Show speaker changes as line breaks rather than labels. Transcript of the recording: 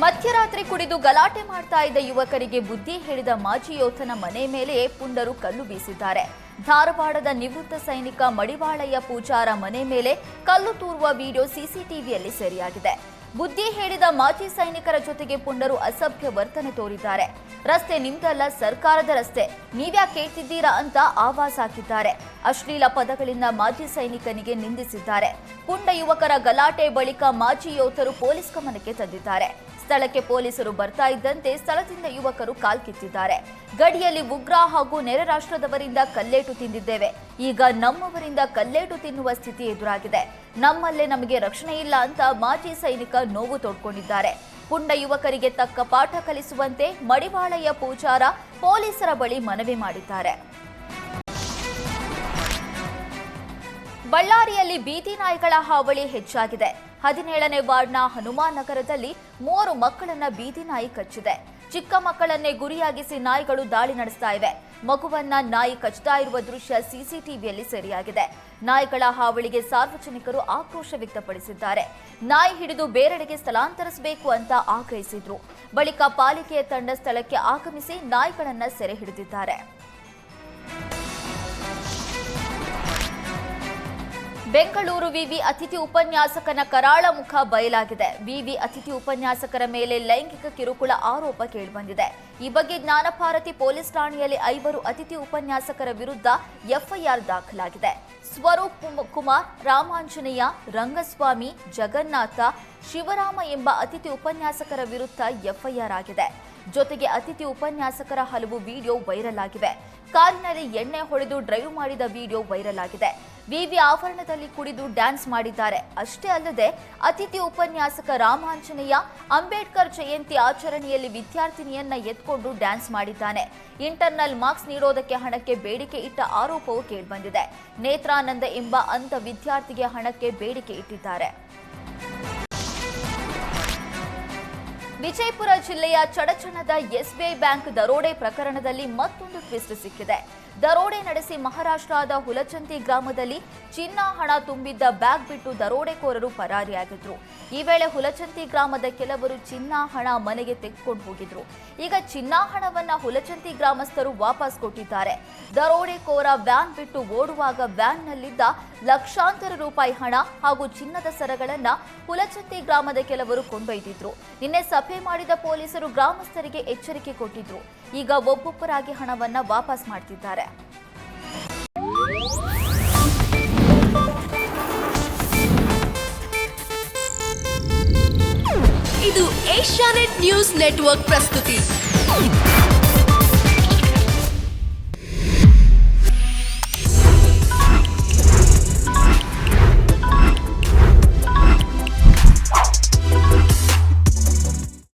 ಮಧ್ಯರಾತ್ರಿ ಕುಡಿದು ಗಲಾಟೆ ಮಾಡ್ತಾ ಇದ್ದ ಯುವಕರಿಗೆ ಬುದ್ಧಿ ಹೇಳಿದ ಮಾಜಿ ಯೋಧನ ಮನೆ ಮೇಲೆ ಪುಂಡರು ಕಲ್ಲು ಬೀಸಿದ್ದಾರೆ. ಧಾರವಾಡದ ನಿವೃತ್ತ ಸೈನಿಕ ಮಡಿವಾಳಯ್ಯ ಪೂಜಾರ ಮನೆ ಮೇಲೆ ಕಲ್ಲು ತೂರುವ ವಿಡಿಯೋ ಸಿಸಿಟಿವಿಯಲ್ಲಿ ಸೆರೆಯಾಗಿದೆ. ಬುದ್ಧಿ ಹೇಳಿದ ಮಾಜಿ ಸೈನಿಕರ ಜೊತೆಗೆ ಪುಂಡರು ಅಸಭ್ಯ ವರ್ತನೆ ತೋರಿದ್ದಾರೆ. ರಸ್ತೆ ನಿಮ್ದಲ್ಲ, ಸರ್ಕಾರದ ರಸ್ತೆ, ನೀವ್ಯಾಕೆ ಕೇಳ್ತಿದ್ದೀರಾ ಅಂತ ಆವಾಜ್ ಹಾಕಿದ್ದಾರೆ. ಅಶ್ಲೀಲ ಪದಗಳಿಂದ ಮಾಜಿ ಸೈನಿಕನಿಗೆ ನಿಂದಿಸಿದ್ದಾರೆ. ಪುಂಡ ಯುವಕರ ಗಲಾಟೆ ಬಳಿಕ ಮಾಜಿ ಯೋಧರು ಪೊಲೀಸ್ ಗಮನಕ್ಕೆ ತಂದಿದ್ದಾರೆ. ಸ್ಥಳಕ್ಕೆ ಪೊಲೀಸರು ಬರ್ತಾ ಇದ್ದಂತೆ ಸ್ಥಳದಿಂದ ಯುವಕರು ಕಾಲ್ಕಿತ್ತಿದ್ದಾರೆ. ಗಡಿಯಲ್ಲಿ ಉಗ್ರ ಹಾಗೂ ನೆರೆ ರಾಷ್ಟ್ರದವರಿಂದ ಕಲ್ಲೇಟು ತಿಂದಿದ್ದೇವೆ, ಈಗ ನಮ್ಮವರಿಂದ ಕಲ್ಲೇಟು ತಿನ್ನುವ ಸ್ಥಿತಿ ಎದುರಾಗಿದೆ, ನಮ್ಮಲ್ಲೇ ನಮಗೆ ರಕ್ಷಣೆ ಇಲ್ಲ ಅಂತ ಮಾಜಿ ಸೈನಿಕ ನೋವು ತೋಡ್ಕೊಂಡಿದ್ದಾರೆ. ಪುಂಡ ಯುವಕರಿಗೆ ತಕ್ಕ ಪಾಠ ಕಲಿಸುವಂತೆ ಮಡಿವಾಳಯ್ಯ ಪೂಜಾರ ಪೊಲೀಸರ ಬಳಿ ಮನವಿ ಮಾಡಿದ್ದಾರೆ. ಬಳ್ಳಾರಿಯಲ್ಲಿ ಬೀದಿ ನಾಯಿಗಳ ಹಾವಳಿ ಹೆಚ್ಚಾಗಿದೆ. 17ನೇ ವಾರ್ಡ್ನ ಹನುಮಾನ್ ನಗರದಲ್ಲಿ 3 ಮಕ್ಕಳನ್ನ ಬೀದಿ ನಾಯಿ ಕಚ್ಚಿದೆ. ಚಿಕ್ಕ ಮಕ್ಕಳನ್ನೇ ಗುರಿಯಾಗಿಸಿ ನಾಯಿಗಳು ದಾಳಿ ನಡೆಸ್ತಾ ಇವೆ. ಮಗುವನ್ನ ನಾಯಿ ಕಚ್ತಾ ಇರುವ ದೃಶ್ಯ ಸಿಸಿಟಿವಿಯಲ್ಲಿ ಸೆರೆಯಾಗಿದೆ. ನಾಯಿಗಳ ಹಾವಳಿಗೆ ಸಾರ್ವಜನಿಕರು ಆಕ್ರೋಶ ವ್ಯಕ್ತಪಡಿಸಿದ್ದಾರೆ. ನಾಯಿ ಹಿಡಿದು ಬೇರೆಡೆಗೆ ಸ್ಥಳಾಂತರಿಸಬೇಕು ಅಂತ ಆಗ್ರಹಿಸಿದ್ರು. ಬಳಿಕ ಪಾಲಿಕೆಯ ತಂಡ ಸ್ಥಳಕ್ಕೆ ಆಗಮಿಸಿ ನಾಯಿಗಳನ್ನ ಸೆರೆ ಹಿಡಿದಿದ್ದಾರೆ. ಬೆಂಗಳೂರು ವಿವಿ ಅತಿಥಿ ಉಪನ್ಯಾಸಕನ ಕರಾಳ ಮುಖ ಬಯಲಾಗಿದೆ. ವಿವಿ ಅತಿಥಿ ಉಪನ್ಯಾಸಕರ ಮೇಲೆ ಲೈಂಗಿಕ ಕಿರುಕುಳ ಆರೋಪ ಕೇಳಿಬಂದಿದೆ. ಈ ಬಗ್ಗೆ ಜ್ಞಾನಭಾರತಿ ಪೊಲೀಸ್ ಠಾಣೆಯಲ್ಲಿ 5 ಅತಿಥಿ ಉಪನ್ಯಾಸಕರ ವಿರುದ್ಧ ಎಫ್ಐಆರ್ ದಾಖಲಾಗಿದೆ. ಸ್ವರೂಪ್ ಕುಮಾರ್, ರಾಮಾಂಜನೇಯ, ರಂಗಸ್ವಾಮಿ, ಜಗನ್ನಾಥ, ಶಿವರಾಮ ಎಂಬ ಅತಿಥಿ ಉಪನ್ಯಾಸಕರ ವಿರುದ್ಧ ಎಫ್ಐಆರ್ ಆಗಿದೆ. ಜೊತೆಗೆ ಅತಿಥಿ ಉಪನ್ಯಾಸಕರ ಹಲವು ವಿಡಿಯೋ ವೈರಲ್ ಆಗಿವೆ. ಕಾರಿನಲ್ಲಿ ಎಣ್ಣೆ ಹೊಡೆದು ಡ್ರೈವ್ ಮಾಡಿದ ವಿಡಿಯೋ ವೈರಲ್ ಆಗಿದೆ. ವಿವಿ ಆವರಣದಲ್ಲಿ ಕುಡಿದು ಡ್ಯಾನ್ಸ್ ಮಾಡಿದ್ದಾರೆ. ಅಷ್ಟೇ ಅಲ್ಲದೆ ಅತಿಥಿ ಉಪನ್ಯಾಸಕ ರಾಮಾಂಜನೇಯ ಅಂಬೇಡ್ಕರ್ ಜಯಂತಿ ಆಚರಣೆಯಲ್ಲಿ ವಿದ್ಯಾರ್ಥಿನಿಯನ್ನ ಎತ್ಕೊಂಡು ಡ್ಯಾನ್ಸ್ ಮಾಡಿದ್ದಾನೆ. ಇಂಟರ್ನಲ್ ಮಾರ್ಕ್ಸ್ ನೀಡೋದಕ್ಕೆ ಹಣಕ್ಕೆ ಬೇಡಿಕೆ ಇಟ್ಟ ಆರೋಪವು ಕೇಳಿಬಂದಿದೆ. ನೇತ್ರಾನಂದ ಎಂಬ ಅಂಧ ವಿದ್ಯಾರ್ಥಿಗೆ ಹಣಕ್ಕೆ ಬೇಡಿಕೆ ಇಟ್ಟಿದ್ದಾರೆ. ವಿಜಯಪುರ ಜಿಲ್ಲೆಯ ಚಡಚಣದ ಎಸ್ಬಿಐ ಬ್ಯಾಂಕ್ ದರೋಡೆ ಪ್ರಕರಣದಲ್ಲಿ ಮತ್ತೊಂದು ಟ್ವಿಸ್ಟ್ ಸಿಕ್ಕಿದೆ. ದರೋಡೆ ನಡೆಸಿ ಮಹಾರಾಷ್ಟ್ರದ ಹುಲಚಂತಿ ಗ್ರಾಮದಲ್ಲಿ ಚಿನ್ನ ಹಣ ತುಂಬಿದ್ದ ಬ್ಯಾಗ್ ಬಿಟ್ಟು ದರೋಡೆಕೋರರು ಪರಾರಿಯಾಗಿದ್ರು. ಈ ವೇಳೆ ಹುಲಚಂತಿ ಗ್ರಾಮದ ಕೆಲವರು ಚಿನ್ನ ಹಣ ಮನೆಗೆ ತೆಗೆದುಕೊಂಡು ಹೋಗಿದ್ರು. ಈಗ ಚಿನ್ನ ಹಣವನ್ನ ಹುಲಚಂತಿ ಗ್ರಾಮಸ್ಥರು ವಾಪಸ್ ಕೊಟ್ಟಿದ್ದಾರೆ. ದರೋಡೆಕೋರ ವ್ಯಾನ್ ಬಿಟ್ಟು ಓಡುವಾಗ ವ್ಯಾನ್ನಲ್ಲಿದ್ದ ಲಕ್ಷಾಂತರ ರೂಪಾಯಿ ಹಣ ಹಾಗೂ ಚಿನ್ನದ ಸರಗಳನ್ನ ಹುಲಚಂತಿ ಗ್ರಾಮದ ಕೆಲವರು ಕೊಂಡೊಯ್ದಿದ್ರು. ನಿನ್ನೆ ಸಭೆ ಮಾಡಿದ ಪೊಲೀಸರು ಗ್ರಾಮಸ್ಥರಿಗೆ ಎಚ್ಚರಿಕೆ ಕೊಟ್ಟಿದ್ರು. ಈಗ ಒಬ್ಬೊಬ್ಬರಾಗಿ ಹಣವನ್ನ ವಾಪಸ್ ಮಾಡ್ತಿದ್ದಾರೆ.
ಇದು ಏಷ್ಯಾನೆಟ್ ನ್ಯೂಸ್ ನೆಟ್ವರ್ಕ್ ಪ್ರಸ್ತುತಿ.